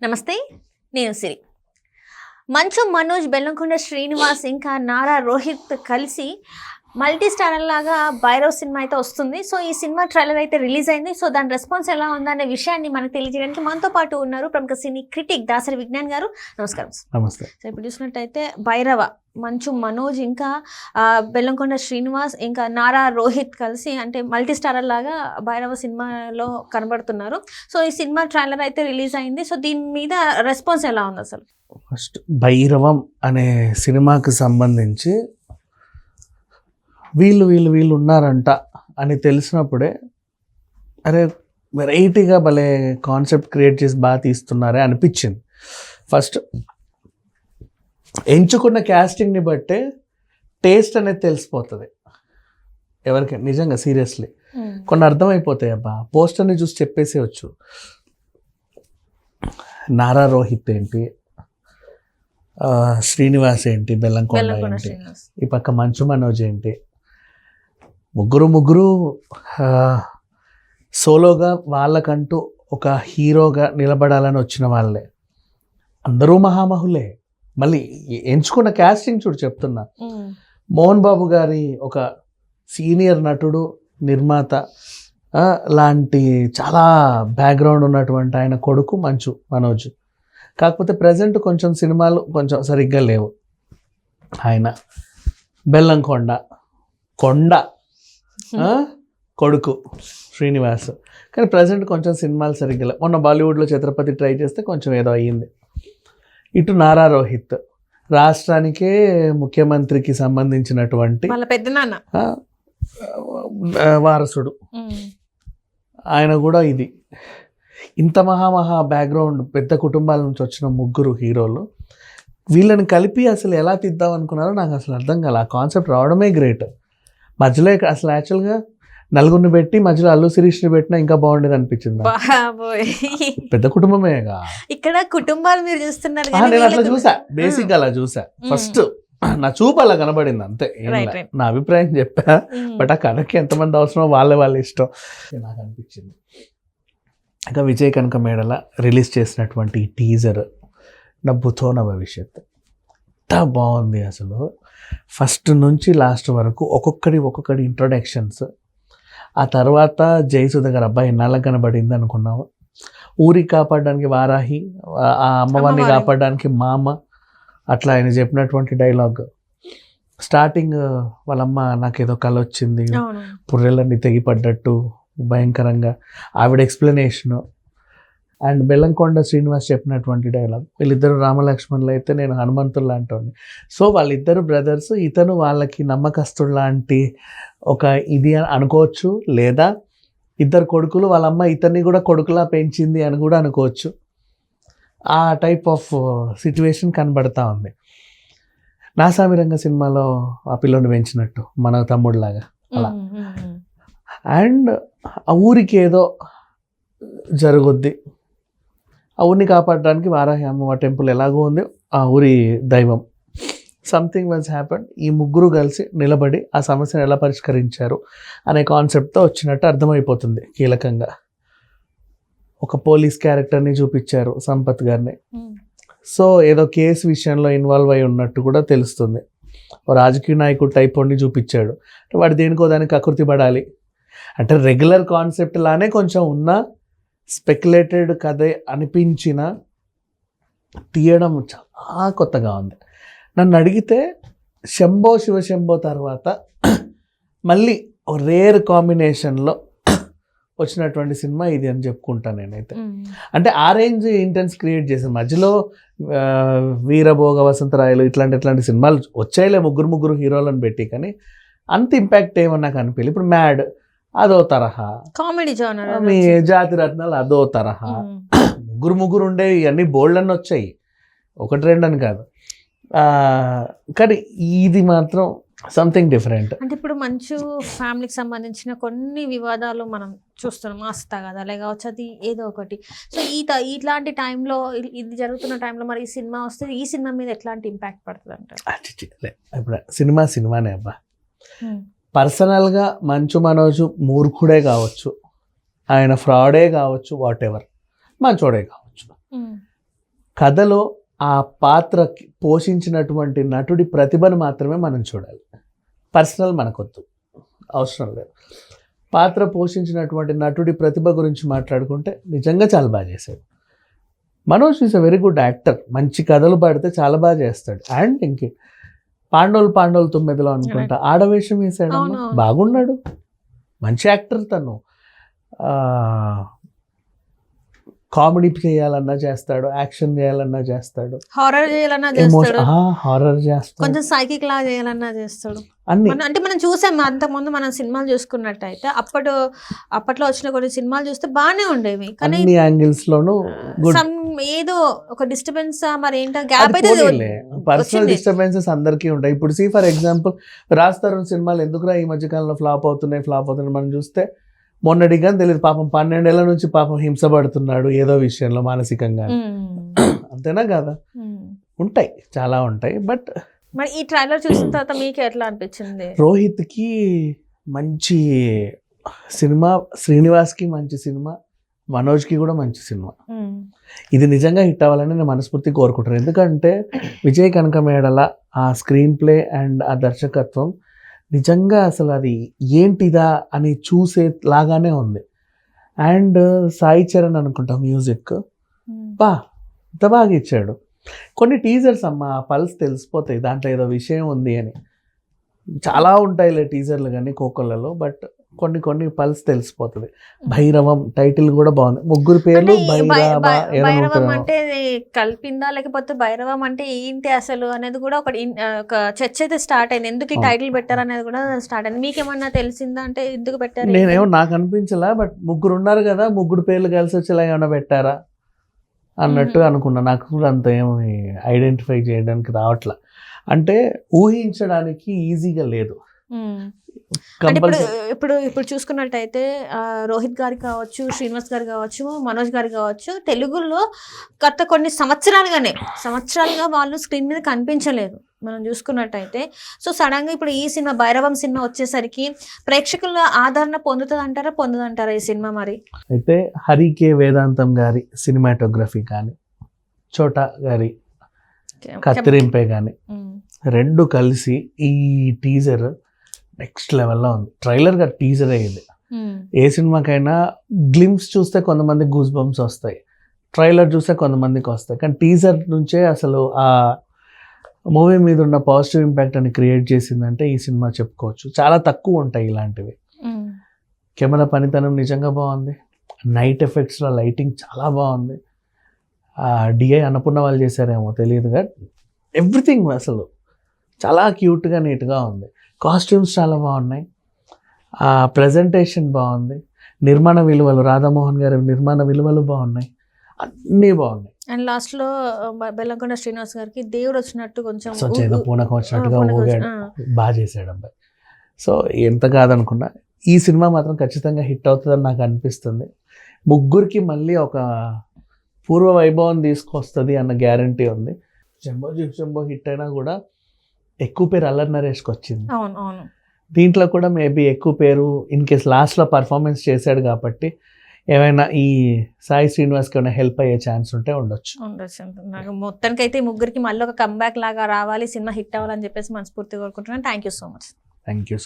నమస్తే, నేను సిరి. మంచు మనోజ్, బెల్లంకొండ శ్రీనివాస్ ఇంకా నారా రోహిత్ కలిసి మల్టీ స్టారర్ లాగా భైరవ్ సినిమా అయితే వస్తుంది. సో ఈ సినిమా ట్రైలర్ అయితే రిలీజ్ అయింది. సో దాని రెస్పాన్స్ ఎలా ఉందనే విషయాన్ని మనకు తెలియజేయడానికి మనతో పాటు ఉన్నారు ప్రముఖ సినీ క్రిటిక్ దాసరి విజ్ఞాన్ గారు. నమస్కారం. నమస్తే. సో ఇప్పుడు చూసినట్టయితే భైరవ, మంచు మనోజ్ ఇంకా బెల్లంకొండ శ్రీనివాస్ ఇంకా నారా రోహిత్ కలిసి అంటే మల్టీ స్టారర్ లాగా భైరవ సినిమాలో కనబడుతున్నారు. సో ఈ సినిమా ట్రైలర్ అయితే రిలీజ్ అయింది. సో దీని మీద రెస్పాన్స్ ఎలా ఉంది అసలు? ఫస్ట్ భైరవం అనే సినిమాకి సంబంధించి వీళ్ళు ఉన్నారంట అని తెలిసినప్పుడే అరే వెరైటీగా భలే కాన్సెప్ట్ క్రియేట్ చేసి బాగా తీస్తున్నారే అనిపించింది. ఫస్ట్ ఎంచుకున్న క్యాస్టింగ్ని బట్టే టేస్ట్ అనేది తెలిసిపోతుంది ఎవరికైనా. నిజంగా సీరియస్లీ కొన్ని అర్థమైపోతాయి. అబ్బా పోస్టర్ని చూసి చెప్పేసేయచ్చు. నారా రోహిత్ ఏంటి, శ్రీనివాస్ ఏంటి, బెల్లంకొండ ఏంటి, ఈ పక్క మంచు మనోజ్ ఏంటి, ముగ్గురు సోలోగా వాళ్ళకంటూ ఒక హీరోగా నిలబడాలని వచ్చిన వాళ్ళే. అందరూ మహామహులే. మళ్ళీ ఎంచుకున్న క్యాస్టింగ్ చూడు చెప్తున్నా. మోహన్ బాబు గారి ఒక సీనియర్ నటుడు, నిర్మాత లాంటి చాలా బ్యాక్గ్రౌండ్ ఉన్నటువంటి ఆయన కొడుకు మంచు మనోజ్. కాకపోతే ప్రజెంట్ కొంచెం సినిమాలు కొంచెం సరిగ్గా లేవు. ఆయన బెల్లంకొండ కొడుకు శ్రీనివాస్. కానీ ప్రజెంట్ కొంచెం సినిమాలు సరిగ్గా లేవు. మొన్న బాలీవుడ్లో ఛత్రపతి ట్రై చేస్తే కొంచెం ఏదో అయ్యింది. ఇటు నారా రోహిత్ రాష్ట్రానికే ముఖ్యమంత్రికి సంబంధించినటువంటి వారసుడు. ఆయన కూడా ఇది ఇంత మహా బ్యాక్గ్రౌండ్ పెద్ద కుటుంబాల నుంచి వచ్చిన ముగ్గురు హీరోలు. వీళ్ళని కలిపి అసలు ఎలా తీద్దాం అనుకున్నారో నాకు అసలు అర్థం కాల. ఆ కాన్సెప్ట్ రావడమే గ్రేట్. మధ్యలో అసలు యాక్చువల్గా నలుగురిని పెట్టి మధ్యలో అల్లు శిరీష్ని పెట్టినా ఇంకా బాగుండేది అనిపించింది. పెద్ద కుటుంబమేగా ఇక్కడ కుటుంబాలు మీరు చూస్తున్నారు. నేను అట్లా చూసా, బేసిక్ అలా చూసా. ఫస్ట్ నా చూపు అలా కనబడింది అంతే. నా అభిప్రాయం చెప్పా. బట్ ఆ కథకి ఎంతమంది అవసరమో వాళ్ళ ఇష్టం నాకు అనిపించింది. ఇంకా విజయ్ కనక మేడల రిలీజ్ చేసినటువంటి ఈ టీజర్ నవ్వుతో నా భవిష్యత్ ఎంత బాగుంది అసలు. ఫస్ట్ నుంచి లాస్ట్ వరకు ఒక్కొక్కడి ఇంట్రొడక్షన్స్. ఆ తర్వాత జయసుధ గారు అబ్బాయి ఎన్నాళ్ళకి కనబడింది అనుకున్నాము. ఊరికి కాపాడడానికి వారాహి, ఆ అమ్మవారిని కాపాడడానికి మామ, అట్లా ఆయన చెప్పినటువంటి డైలాగ్. స్టార్టింగ్ వాళ్ళమ్మ నాకేదో కళ వచ్చింది, పుర్రెలన్నీ తెగిపడ్డట్టు భయంకరంగా ఆవిడ ఎక్స్ప్లెనేషను. అండ్ బెల్లంకొండ శ్రీనివాస్ చెప్పినటువంటి డైలాగ్. వీళ్ళిద్దరు రామలక్ష్మణులు అయితే నేను హనుమంతుడు లాంటి. సో వాళ్ళిద్దరు బ్రదర్స్. ఇతను వాళ్ళకి నమ్మకస్తుడు లాంటి ఒక ఇది అనుకోవచ్చు. లేదా ఇద్దరు కొడుకులు, వాళ్ళమ్మ ఇతన్ని కూడా కొడుకులా పెంచింది అని కూడా అనుకోవచ్చు. ఆ టైప్ ఆఫ్ సిచ్యువేషన్ కనబడతా ఉంది. నాసామిరంగ సినిమాలో ఆ పిల్లని పెంచినట్టు మన తమ్ముడిలాగా అలా. అండ్ ఆ ఊరికి ఏదో జరుగుద్ది. ఆ ఊరిని కాపాడడానికి వారాహి అమ్మవారి టెంపుల్ ఎలాగో ఉంది, ఆ ఊరి దైవం. Something was happened. ఈ ముగ్గురు కలిసి నిలబడి ఆ సమస్యను ఎలా పరిష్కరించారు అనే కాన్సెప్ట్తో వచ్చినట్టు అర్థమైపోతుంది. కీలకంగా ఒక పోలీస్ క్యారెక్టర్ని చూపించారు, సంపత్ గారిని. సో ఏదో కేసు విషయంలో ఇన్వాల్వ్ అయి ఉన్నట్టు కూడా తెలుస్తుంది. ఓ రాజకీయ నాయకుడు టైప్ ఉండి చూపించాడు. వాడు దేనికో దానికి ఆకృతి పడాలి అంటే రెగ్యులర్ కాన్సెప్ట్ లానే కొంచెం ఉన్న స్పెక్యులేటెడ్ కథ అనిపించిన తీయడం చాలా కొత్తగా ఉంది. నన్ను అడిగితే శంభో శివశంభో తర్వాత మళ్ళీ రేర్ కాంబినేషన్లో వచ్చినటువంటి సినిమా ఇది అని చెప్పుకుంటాను నేనైతే. అంటే ఆ రేంజ్ ఇంటెన్స్ క్రియేట్ చేసిన మధ్యలో వీరభోగ వసంతరాయలు ఇట్లాంటి సినిమాలు వచ్చాయిలే ముగ్గురు హీరోలను పెట్టి, కానీ అంత ఇంపాక్ట్ ఏమన్నా నాకు అనిపించలేదు. ఇప్పుడు మ్యాడ్ అదో తరహా, కామెడీ జోనర్, మీ జాతి రత్నాలు అదో తరహా. ముగ్గురు ఉండేవి ఇవన్నీ బోల్డ్ అని వచ్చాయి, 1-2 అని కాదు. కానీ ఇది మాత్రం సంథింగ్ డిఫరెంట్. అంటే ఇప్పుడు మంచు ఫ్యామిలీకి సంబంధించిన కొన్ని వివాదాలు మనం చూస్తున్నాం. ఆస్తా కదా అలా కావచ్చు, అది ఏదో ఒకటి. సో ఇట్లాంటి టైంలో, ఇది జరుగుతున్న టైంలో మరి ఈ సినిమా వస్తే ఈ సినిమా మీద ఎట్లాంటి ఇంపాక్ట్ పడుతుంది అంటారు? ఇప్పుడు సినిమానే అబ్బా. పర్సనల్గా మంచు మనోజు మూర్ఖుడే కావచ్చు, ఆయన ఫ్రాడే కావచ్చు, వాట్ ఎవర్, మంచోడే కావచ్చు. కథలో ఆ పాత్ర పోషించినటువంటి నటుడి ప్రతిభను మాత్రమే మనం చూడాలి. పర్సనల్ మనకొద్దు, అవసరం లేదు. పాత్ర పోషించినటువంటి నటుడి ప్రతిభ గురించి మాట్లాడుకుంటే నిజంగా చాలా బాగా చేశాడు. Manoj is a very good actor. మంచి కథలు పాడితే చాలా బాగా చేస్తాడు. అండ్ ఇంకే పాండవులు 9లో అనుకుంటా ఆడవేషం వేసాడు, బాగున్నాడు, మంచి యాక్టర్ తను. కామెడీ చేయాలన్నా చేస్తాడు, యాక్షన్ చేయాలన్నా చేస్తాడు, హారర్ చేయాలన్నా చేస్తాడు, హారర్ చేస్తాడు, కొంచెం సైకిక్ లా చేయాలన్నా చేస్తాడు. అన్ని అంటే మనం చూసాం అంతకుముందు మనం సినిమాలు చూసుకున్నట్టయితే అప్పట్లో వచ్చిన కొన్ని సినిమాలు చూస్తే బాగానే ఉండేవి, కానీ అన్ని యాంగిల్స్ లోనూ ఏదో ఒక డిస్టర్బెన్స్ మరి ఏంటో గ్యాప్ అయితే పర్సనల్ డిస్టర్బెన్సెస్ అందరికీ ఉంటాయి. ఇప్పుడు ఫర్ ఎగ్జాంపుల్ రాజ్ తరుణ్ సినిమాలు ఎందుకురా ఈ మధ్యకాలంలో ఫ్లాప్ అవుతున్నాయి మనం చూస్తే మొన్నటిగా తెలియదు, పాపం 12 ఏళ్ల నుంచి పాపం హింసపడుతున్నాడు ఏదో విషయంలో మానసికంగా. అంతేనా కదా, ఉంటాయి, చాలా ఉంటాయి. బట్ మరి ఈ ట్రైలర్ చూసిన తర్వాత మీకు ఎట్లా అనిపించింది? రోహిత్కి మంచి సినిమా, శ్రీనివాస్కి మంచి సినిమా, మనోజ్కి కూడా మంచి సినిమా. ఇది నిజంగా హిట్ అవ్వాలని నేను మనస్ఫూర్తి కోరుకుంటాను. ఎందుకంటే విజయ్ కనకమేడల ఆ స్క్రీన్ ప్లే అండ్ ఆ దర్శకత్వం నిజంగా అసలు అది ఏంటిదా అని చూసే లాగానే ఉంది. అండ్ సాయి చరణ్ అనుకుంటా మ్యూజిక్ ఇంత బాగా ఇచ్చాడు. కొన్ని టీజర్స్ అమ్మ పల్స్ తెలిసిపోతాయి, దాంట్లో ఏదో విషయం ఉంది అని. చాలా ఉంటాయిలే టీజర్లు కానీ కోకొల్లలో, బట్ కొన్ని పల్స్ తెలిసిపోతుంది. భైరవం టైటిల్ కూడా బాగుంది. 3 పేర్లు భైరవం అంటే కలిపిందా లేకపోతే భైరవం అంటే ఏంటి అసలు అనేది కూడా ఒక చర్చ అయితే స్టార్ట్ అయింది. ఎందుకు ఈ టైటిల్ పెట్టారు అనేది కూడా స్టార్ట్ అయింది. మీకేమన్నా తెలిసిందా అంటే ఎందుకు పెట్టారు? నేనేమో నాకు అనిపించలా, బట్ 3 ఉన్నారు కదా, 3 పేర్లు కలిసి వచ్చేలా ఏమైనా పెట్టారా అన్నట్టు అనుకున్నా. నాకు కూడా అంత ఏమి ఐడెంటిఫై చేయడానికి రావట్లా. అంటే ఊహించడానికి ఈజీగా లేదు. ఇప్పుడు చూసుకున్నట్టయితే రోహిత్ గారు కావచ్చు, శ్రీనివాస్ గారు కావచ్చు, మనోజ్ గారు కావచ్చు, తెలుగులో గత కొన్ని సంవత్సరాలుగా వాళ్ళు స్క్రీన్ మీద కనిపించలేదు మనం చూసుకున్నట్టయితే. సో సడన్ గా ఇప్పుడు ఈ సినిమా భైరవం సినిమా వచ్చేసరికి ప్రేక్షకుల ఆదరణ పొందుదంటారా ఈ సినిమా? మరి అయితే హరికే వేదాంతం గారి సినిమాటోగ్రఫీ కానీ, చోటా గారి కత్తిరింపే కానీ, 2 కలిసి ఈ టీజర్ నెక్స్ట్ లెవెల్లో ఉంది. ట్రైలర్ గా టీజర్ అయ్యింది. ఏ సినిమాకైనా గ్లిమ్స్ చూస్తే కొంతమంది గూస్ బంప్స్ వస్తాయి, ట్రైలర్ చూస్తే కొంతమందికి వస్తాయి, కానీ టీజర్ నుంచే అసలు ఆ మూవీ మీద ఉన్న పాజిటివ్ ఇంపాక్ట్ అని క్రియేట్ చేసిందంటే ఈ సినిమా చెప్పుకోవచ్చు. చాలా తక్కువ ఉంటాయి ఇలాంటివి. కెమెరా పనితనం నిజంగా బాగుంది. నైట్ ఎఫెక్ట్స్లో లైటింగ్ చాలా బాగుంది. డిఐ అన్నపూర్ణ వాళ్ళు చేశారేమో తెలియదు, కానీ ఎవ్రీథింగ్ అసలు చాలా క్యూట్గా నీట్గా ఉంది. కాస్ట్యూమ్స్ చాలా బాగున్నాయి, ప్రజెంటేషన్ బాగుంది, నిర్మాణ విలువలు రాధామోహన్ గారి నిర్మాణ విలువలు బాగున్నాయి, అన్నీ బాగున్నాయి. అండ్ లాస్ట్ లో బెల్లంకొండ శ్రీనివాస్ గారికి దేవుడు వచ్చినట్టు కొంచెం ఏదో పూనకం వచ్చినట్టుగా ఊగాడు, బాగా చేశాడు అబ్బాయి. సో ఎంత కాదనుకున్నా ఈ సినిమా మాత్రం ఖచ్చితంగా హిట్ అవుతుందని నాకు అనిపిస్తుంది. 3కి మళ్ళీ ఒక పూర్వ వైభవం తీసుకొస్తుంది అన్న గ్యారంటీ ఉంది. శంభో హిట్ అయినా కూడా ఎక్కువ పేరు అల్లరి నరేష్కి వచ్చింది. దీంట్లో కూడా మేబీ ఎక్కువ పేరు ఇన్ కేస్ లాస్ట్లో పర్ఫార్మెన్స్ చేశాడు కాబట్టి ఏమైనా ఈ సాయి శ్రీనివాస్కి ఏమైనా హెల్ప్ అయ్యే ఛాన్స్ ఉంటే ఉండొచ్చు. నాకు మొత్తానికైతే 3కి మళ్ళీ ఒక కంబ్యాక్ లాగా రావాలి, సినిమా హిట్ అవ్వాలని చెప్పేసి మనస్ఫూర్తిగా కోరుకుంటున్నాను. Thank you so much. Thank you.